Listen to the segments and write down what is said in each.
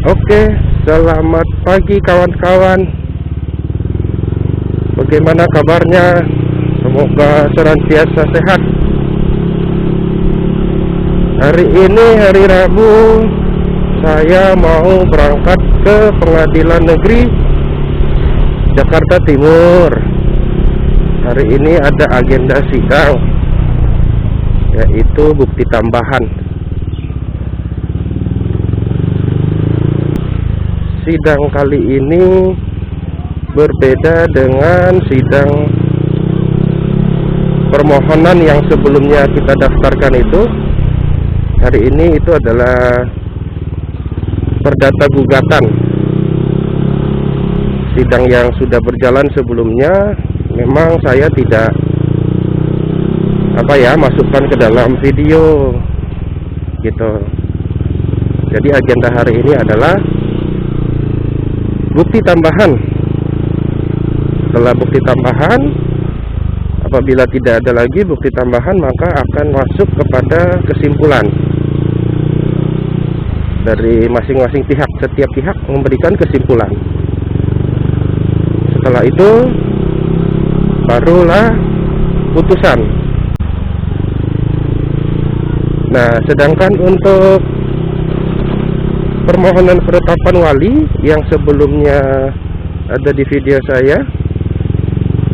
Oke, selamat pagi kawan-kawan. Bagaimana kabarnya? Semoga senantiasa sehat. Hari ini hari Rabu, saya mau berangkat ke Pengadilan Negeri Jakarta Timur. Hari ini ada agenda sidang, yaitu bukti tambahan. Sidang kali ini berbeda dengan sidang permohonan yang sebelumnya kita daftarkan itu. Hari ini itu adalah perdata gugatan. Sidang yang sudah berjalan sebelumnya memang saya tidak masukkan ke dalam video gitu. Jadi agenda hari ini adalah bukti tambahan. Setelah bukti tambahan, apabila tidak ada lagi bukti tambahan, maka akan masuk kepada kesimpulan dari masing-masing pihak. Setiap pihak memberikan kesimpulan. Setelah itu barulah putusan. Nah, sedangkan untuk permohonan penetapan wali yang sebelumnya ada di video saya,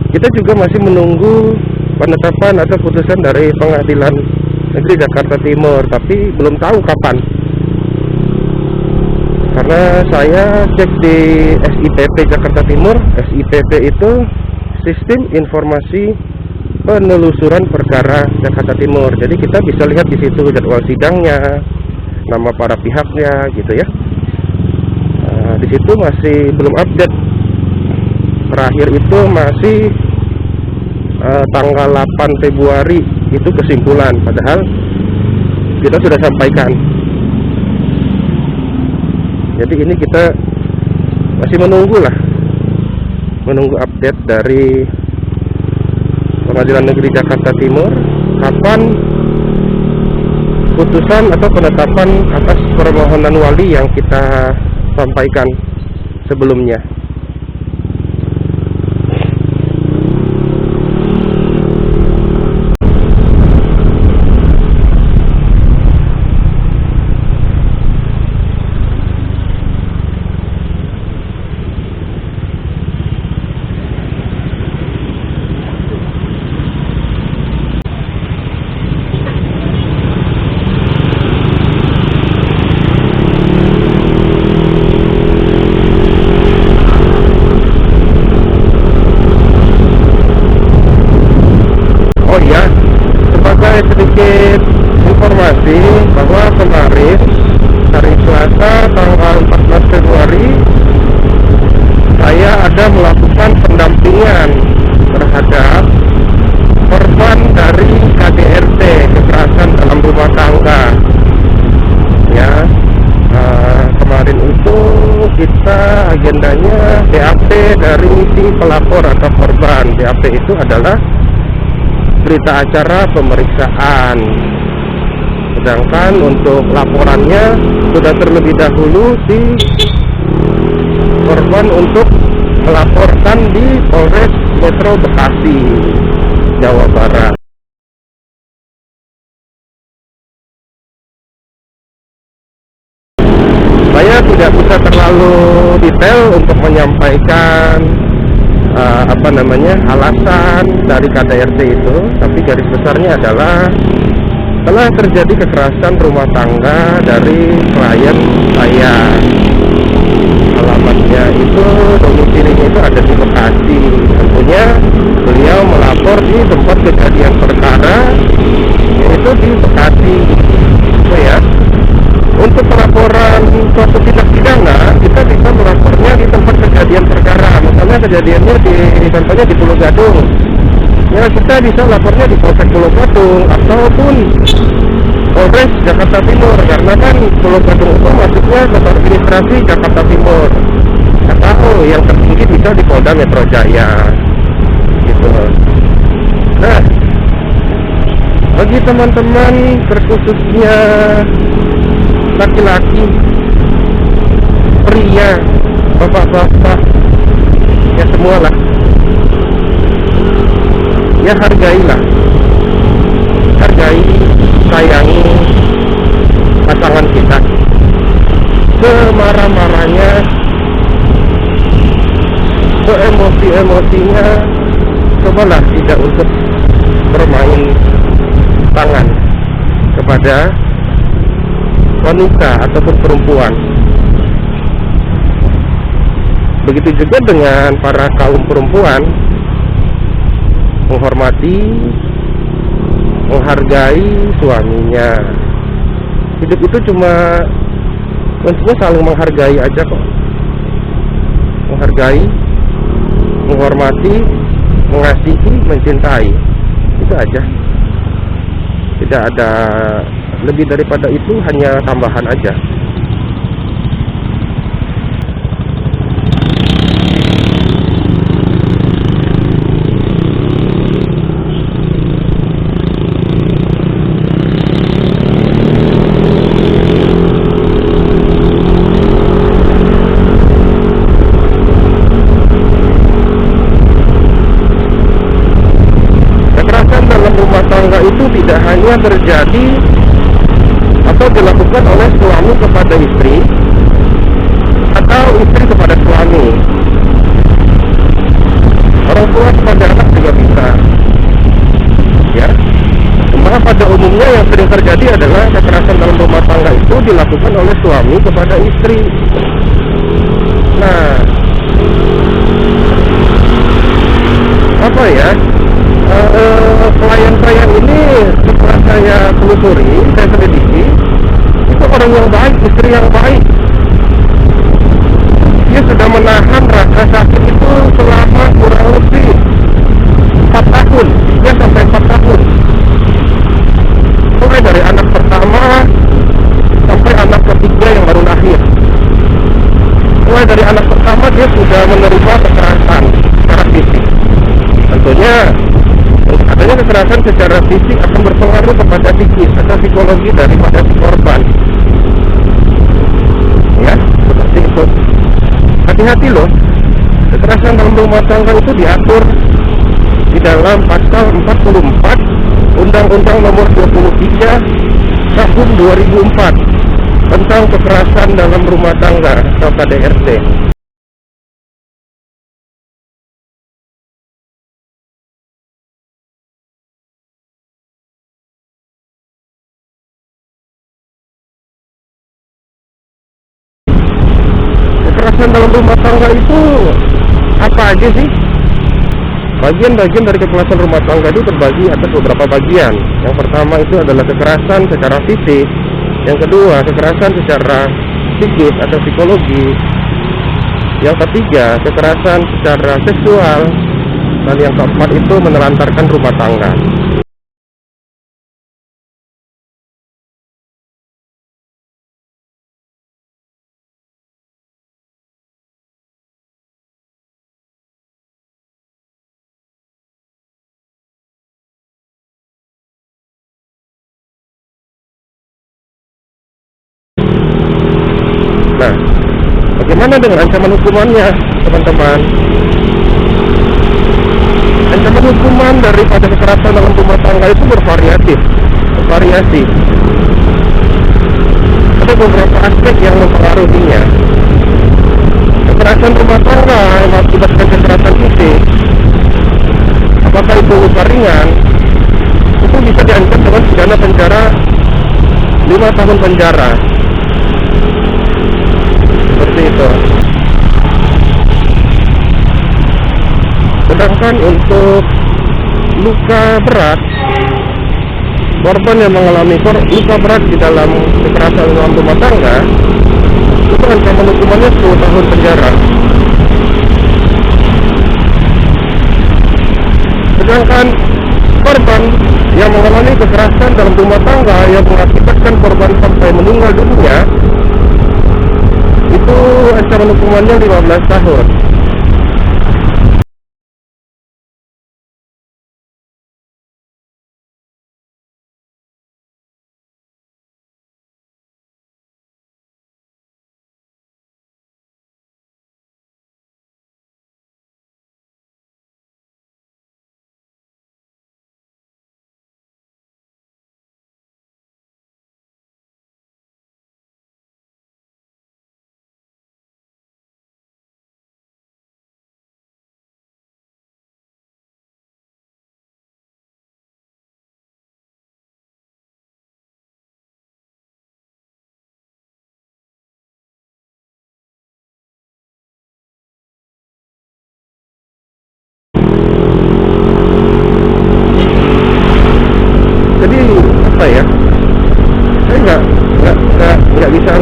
kita juga masih menunggu penetapan atau putusan dari Pengadilan Negeri Jakarta Timur, tapi belum tahu kapan. Karena saya cek di SIPP Jakarta Timur. SIPP itu Sistem Informasi Penelusuran Perkara Jakarta Timur. Jadi kita bisa lihat di situ jadwal sidangnya, nama para pihaknya gitu ya. Di situ masih belum update. Terakhir itu masih tanggal 8 Februari itu kesimpulan, padahal kita sudah sampaikan. Jadi ini kita masih menunggu update dari Pengadilan Negeri Jakarta Timur kapan putusan atau penetapan atas permohonan wali yang kita sampaikan sebelumnya. Sedikit informasi bahwa kemarin hari Selasa tanggal 14 Februari saya ada melakukan pendampingan terhadap korban dari KDRT, kekerasan dalam rumah tangga ya. Kemarin itu kita agendanya BAP dari si pelapor atau korban. BAP itu adalah berita acara pemeriksaan. Sedangkan untuk laporannya sudah terlebih dahulu si korban untuk melaporkan di Polres Metro Bekasi, Jawa Barat. Saya tidak bisa terlalu detail untuk menyampaikan alasan dari KDRT itu, tapi garis besarnya adalah telah terjadi kekerasan rumah tangga dari klien saya. Alamatnya itu, domisilinya itu ada di Bekasi. Tentunya beliau melapor di tempat kejadian perkara, yaitu di Bekasi. Itu ya. Untuk pelaporan suatu tindak pidana, kita bisa melapornya di tempat kejadian perkara. Misalnya kejadiannya contohnya di Pulau Gadung, ya kita bisa lapornya di Polsek Pulau Gadung ataupun Polres Jakarta Timur, karena kan Pulau Gadung itu masuknya ke administrasi Jakarta Timur. Atau yang tertinggi bisa di Polda Metro Jaya gitu. Nah, bagi teman-teman, terkhususnya laki-laki pria, bapak-bapak, ya semualah, ya hargailah, hargai, sayangi pasangan kita semarah-marahnya, seemosi-emosinya. Cobalah tidak untuk bermain tangan kepada wanita ataupun perempuan. Begitu juga dengan para kaum perempuan, menghormati, menghargai suaminya. Hidup itu cuma kuncinya saling menghargai aja kok. Menghargai, menghormati, mengasihi, mencintai, itu aja. Tidak ada lebih daripada itu, hanya tambahan aja. Kekerasan dalam rumah tangga itu tidak hanya terjadi atau dilakukan oleh suami kepada istri atau istri kepada suami. Orang tua kepada anak juga bisa, ya. Cuma pada umumnya yang sering terjadi adalah kekerasan dalam rumah tangga itu dilakukan oleh suami kepada istri. Nah, apa ya? Klien-klien ini setelah saya telusuri, saya selidiki, itu orang yang baik, istri yang baik. Dia sudah menahan rasa sakit itu selama kurang lebih 4 tahun, 3 sampai 4 tahun. Mulai dari anak pertama sampai anak ketiga yang baru lahir. Mulai dari anak pertama dia sudah menerima kekerasan secara fisik. Tentunya adanya kekerasan secara fisik akan berpengaruh kepada psikis atau psikologi daripada si korban. Ya, seperti itu. Hati-hati loh, kekerasan dalam rumah tangga itu diatur di dalam pasal 44 Undang-Undang Nomor 23 Tahun 2004 tentang kekerasan dalam rumah tangga atau KDRT. Kekerasan dalam rumah tangga itu apa aja sih? Bagian-bagian dari kekerasan rumah tangga itu terbagi atas beberapa bagian. Yang pertama itu adalah kekerasan secara fisik. Yang kedua, kekerasan secara psikis atau psikologi. Yang ketiga, kekerasan secara seksual. Dan yang keempat itu menelantarkan rumah tangga. Nah, bagaimana dengan ancaman hukumannya, teman-teman? Ancaman hukuman daripada kekerasan dalam rumah tangga itu bervariasi. Ada beberapa aspek yang mempengaruhinya. Kekerasan rumah tangga yang mengakibatkan kekerasan fisik, apakah itu luka ringan, itu bisa diancam dengan pidana penjara 5 tahun penjara. Seperti itu. Sedangkan untuk luka berat, korban yang mengalami luka berat di dalam kekerasan dalam rumah tangga, itu ancaman hukumannya 10 tahun penjara. Sedangkan korban yang mengalami kekerasan dalam rumah tangga yang mengakibatkan korban sampai meninggal dunia, itu ancaman hukumannya 15 tahun.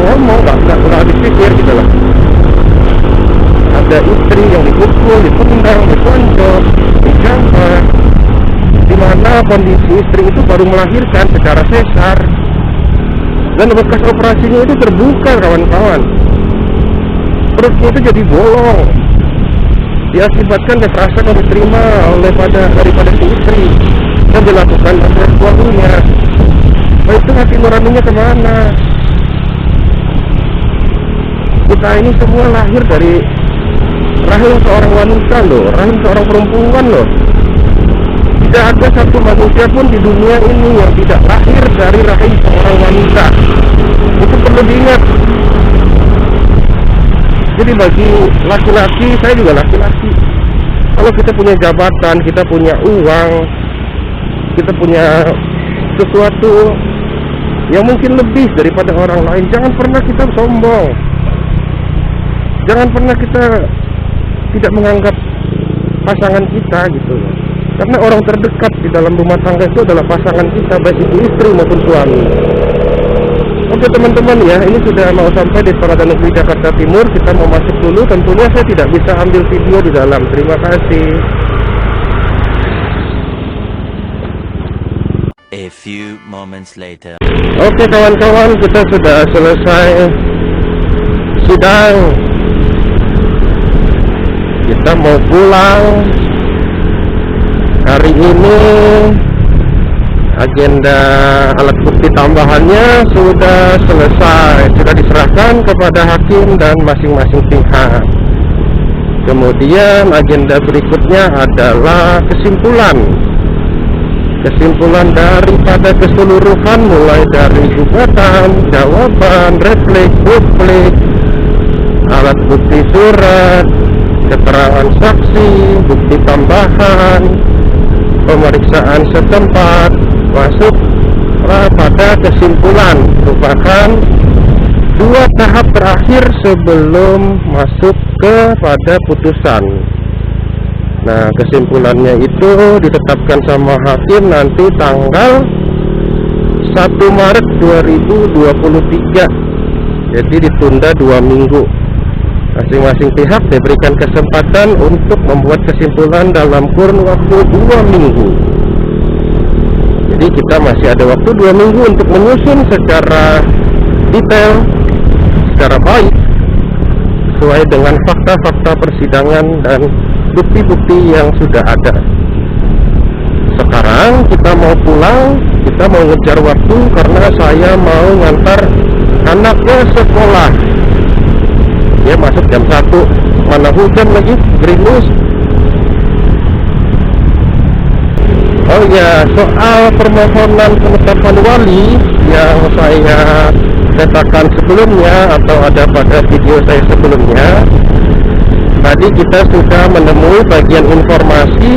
ngomong, nggak habis pikir gitu loh. Ada istri yang dipukul, ditendang, ditonjok, digampar, di mana kondisi istri itu baru melahirkan secara sesar dan bekas operasinya itu terbuka, kawan-kawan. Perutnya itu jadi bolong, diakibatkan kekerasan yang diterima daripada si istri dan dilakukan oleh suaminya. Nah, itu hati nuraninya kemana? Kita ini semua lahir dari rahim seorang wanita loh, rahim seorang perempuan loh. Tidak ada satu manusia pun di dunia ini yang tidak lahir dari rahim seorang wanita. Itu perlu diingat. Jadi bagi laki-laki, saya juga laki-laki, kalau kita punya jabatan, kita punya uang, kita punya sesuatu yang mungkin lebih daripada orang lain, jangan pernah kita sombong. Jangan pernah kita tidak menganggap pasangan kita gitu. Karena orang terdekat di dalam rumah tangga itu adalah pasangan kita, baik itu istri maupun suami. Oke teman-teman ya, ini sudah mau sampai di Pengadilan Negeri Jakarta Timur. Kita mau masuk dulu. Tentunya saya tidak bisa ambil video di dalam. Terima kasih. A few moments later. Oke kawan-kawan, kita sudah selesai sidang. Kita mau pulang. Hari ini agenda alat bukti tambahannya sudah selesai, sudah diserahkan kepada hakim dan masing-masing pihak. Kemudian agenda berikutnya adalah kesimpulan daripada keseluruhan, mulai dari gugatan, jawaban, replik, duplik, alat bukti surat, keterangan saksi, bukti tambahan, pemeriksaan setempat, masuklah pada kesimpulan, merupakan dua tahap terakhir sebelum masuk kepada putusan. Nah, kesimpulannya itu ditetapkan sama hakim nanti tanggal 1 Maret 2023. Jadi ditunda 2 minggu. Masing-masing pihak diberikan kesempatan untuk membuat kesimpulan dalam kurun waktu 2 minggu. Jadi kita masih ada waktu 2 minggu untuk menyusun secara detail, secara baik, sesuai dengan fakta-fakta persidangan dan bukti-bukti yang sudah ada. Sekarang kita mau pulang, kita mau ngejar waktu karena saya mau ngantar anak ke sekolah. Dia masuk jam 1, mana hujan lagi, gerimis. Oh ya, soal permohonan penetapan wali yang saya katakan sebelumnya atau ada pada video saya sebelumnya, tadi kita sudah menemui bagian informasi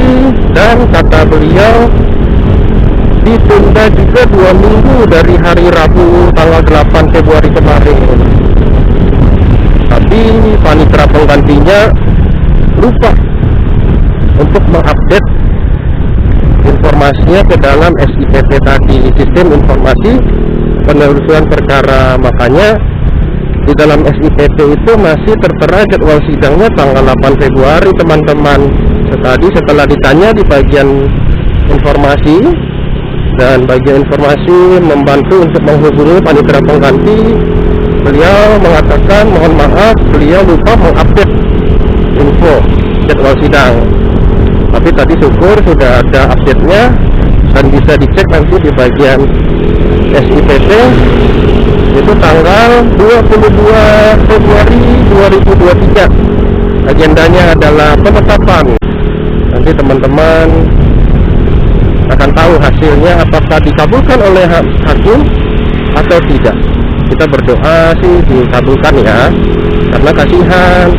dan kata beliau ditunda juga 2 minggu dari hari Rabu tanggal 8 Februari kemarin. Tapi panitera penggantinya lupa untuk mengupdate informasinya ke dalam SIPP tadi, sistem informasi penelusuran perkara. Makanya di dalam SIPP itu masih tertera jadwal sidangnya tanggal 8 Februari teman-teman. Tadi setelah ditanya di bagian informasi, dan bagian informasi membantu untuk menghubungi panitera pengganti, beliau mengatakan mohon maaf, beliau lupa mengupdate info jadwal sidang. Tapi tadi syukur sudah ada update-nya dan bisa dicek nanti di bagian SIPP. Itu tanggal 22 Februari 2023. Agendanya adalah penetapan. Nanti teman-teman akan tahu hasilnya apakah dikabulkan oleh hakim atau tidak. Kita berdoa sih dikabulkan ya, karena kasihan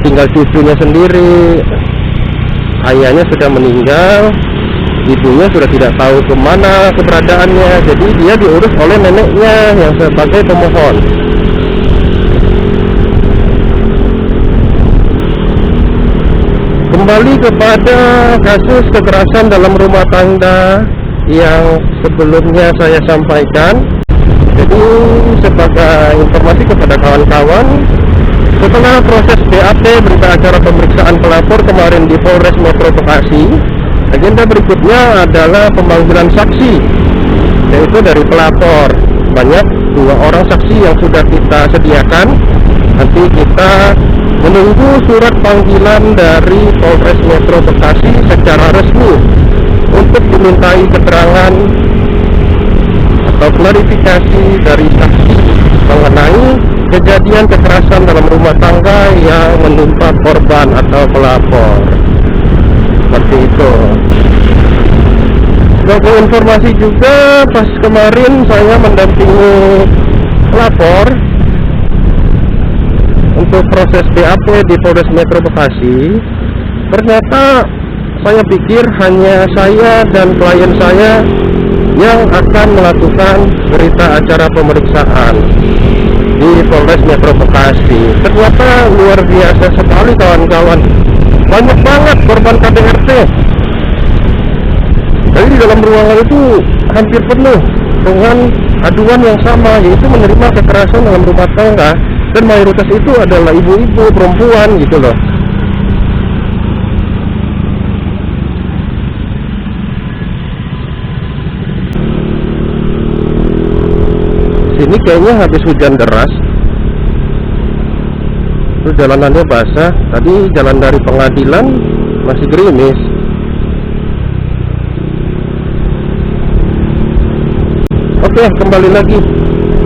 tinggal cucunya sendiri, ayahnya sudah meninggal, ibunya sudah tidak tahu kemana keberadaannya, jadi dia diurus oleh neneknya yang sebagai pemohon. Kembali kepada kasus kekerasan dalam rumah tangga yang sebelumnya saya sampaikan, Jadi sebagai informasi kepada kawan-kawan, setelah proses BAP berita acara pemeriksaan pelapor kemarin di Polres Metro Bekasi, agenda berikutnya adalah pemanggilan saksi, yaitu dari pelapor. Banyak 2 orang saksi yang sudah kita sediakan. Nanti kita menunggu surat panggilan dari Polres Metro Bekasi secara resmi untuk dimintai keterangan atau klarifikasi dari saksi mengenai kejadian kekerasan dalam rumah tangga yang menimpa korban atau pelapor. Seperti itu. Sebagai informasi juga, pas kemarin saya mendampingi pelapor untuk proses BAP di Polres Metro Bekasi. Ternyata saya pikir hanya saya dan klien saya yang akan melakukan berita acara pemeriksaan di Polres Metro Bekasi. Ternyata luar biasa sekali kawan-kawan, banyak banget korban KDRT. Jadi di dalam ruangan itu hampir penuh dengan aduan yang sama, yaitu menerima kekerasan dalam rumah tangga, dan mayoritas itu adalah ibu-ibu, perempuan gitu loh. Sini kayaknya habis hujan deras, terus jalanannya basah. Tadi jalan dari pengadilan masih gerimis. Oke, kembali lagi.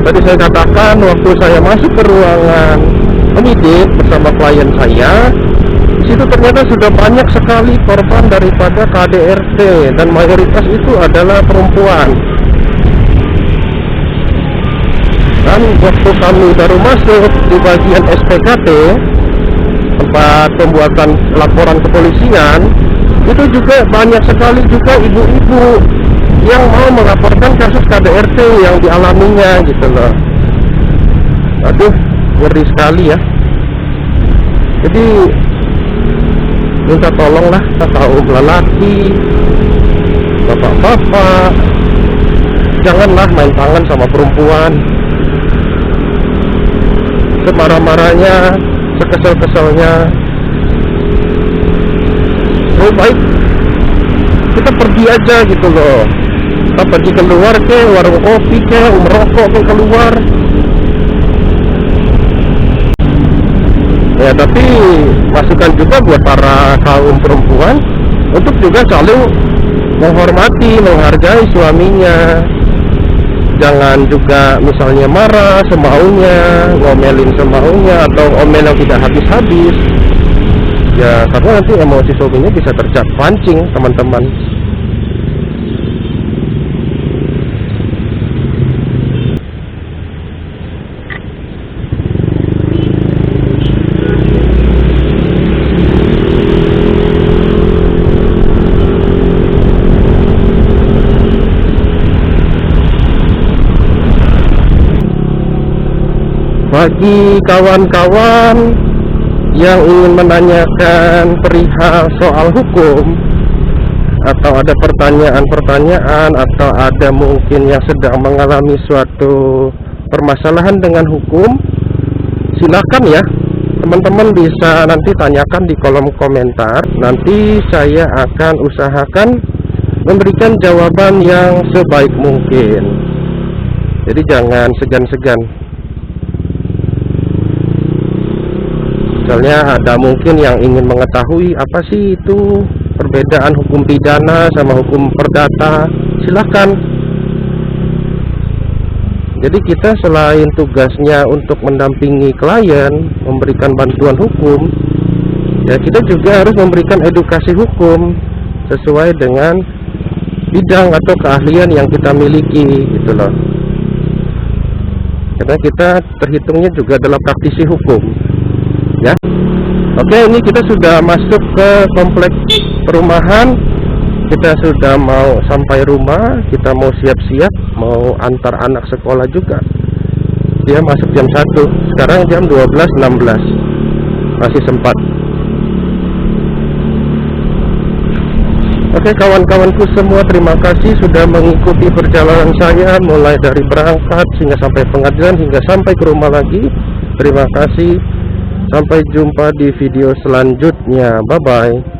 Tadi saya katakan waktu saya masuk ke ruangan penyidik bersama klien saya, di situ ternyata sudah banyak sekali korban daripada KDRT, dan mayoritas itu adalah perempuan. Dan waktu kami baru masuk di bagian SPKT, tempat pembuatan laporan kepolisian, itu juga banyak sekali juga ibu-ibu yang mau melaporkan kasus KDRT yang dialaminya gitu loh. Aduh, ngeri sekali ya. Jadi minta tolonglah kaum lelaki, bapak-bapak, janganlah main tangan sama perempuan. Semarah-marahnya, sekesel-keselnya, lebih baik kita pergi aja gitu loh. Kita pergi keluar ke warung kopi ke, merokok ke keluar. Ya, tapi masukan juga buat para kaum perempuan untuk juga saling menghormati, menghargai suaminya. Jangan juga misalnya marah semaunya, ngomelin semaunya, atau omel yang tidak habis-habis. Ya, karena nanti emosi suaminya bisa terpancing, teman-teman. Bagi kawan-kawan yang ingin menanyakan perihal soal hukum, atau ada pertanyaan-pertanyaan, atau ada mungkin yang sedang mengalami suatu permasalahan dengan hukum, silakan ya teman-teman bisa nanti tanyakan di kolom komentar. Nanti saya akan usahakan memberikan jawaban yang sebaik mungkin. Jadi jangan segan-segan. Misalnya ada mungkin yang ingin mengetahui apa sih itu perbedaan hukum pidana sama hukum perdata, silakan. Jadi kita selain tugasnya untuk mendampingi klien, memberikan bantuan hukum, ya kita juga harus memberikan edukasi hukum sesuai dengan bidang atau keahlian yang kita miliki gitu loh. Karena kita terhitungnya juga adalah praktisi hukum. Ya. Oke, ini kita sudah masuk ke kompleks perumahan. Kita sudah mau sampai rumah. Kita mau siap-siap mau antar anak sekolah juga. Dia masuk jam 1. Sekarang jam 12.16. Masih sempat. Oke kawan-kawanku semua, terima kasih sudah mengikuti perjalanan saya mulai dari berangkat hingga sampai pengadilan hingga sampai ke rumah lagi. Terima kasih, sampai jumpa di video selanjutnya. Bye bye.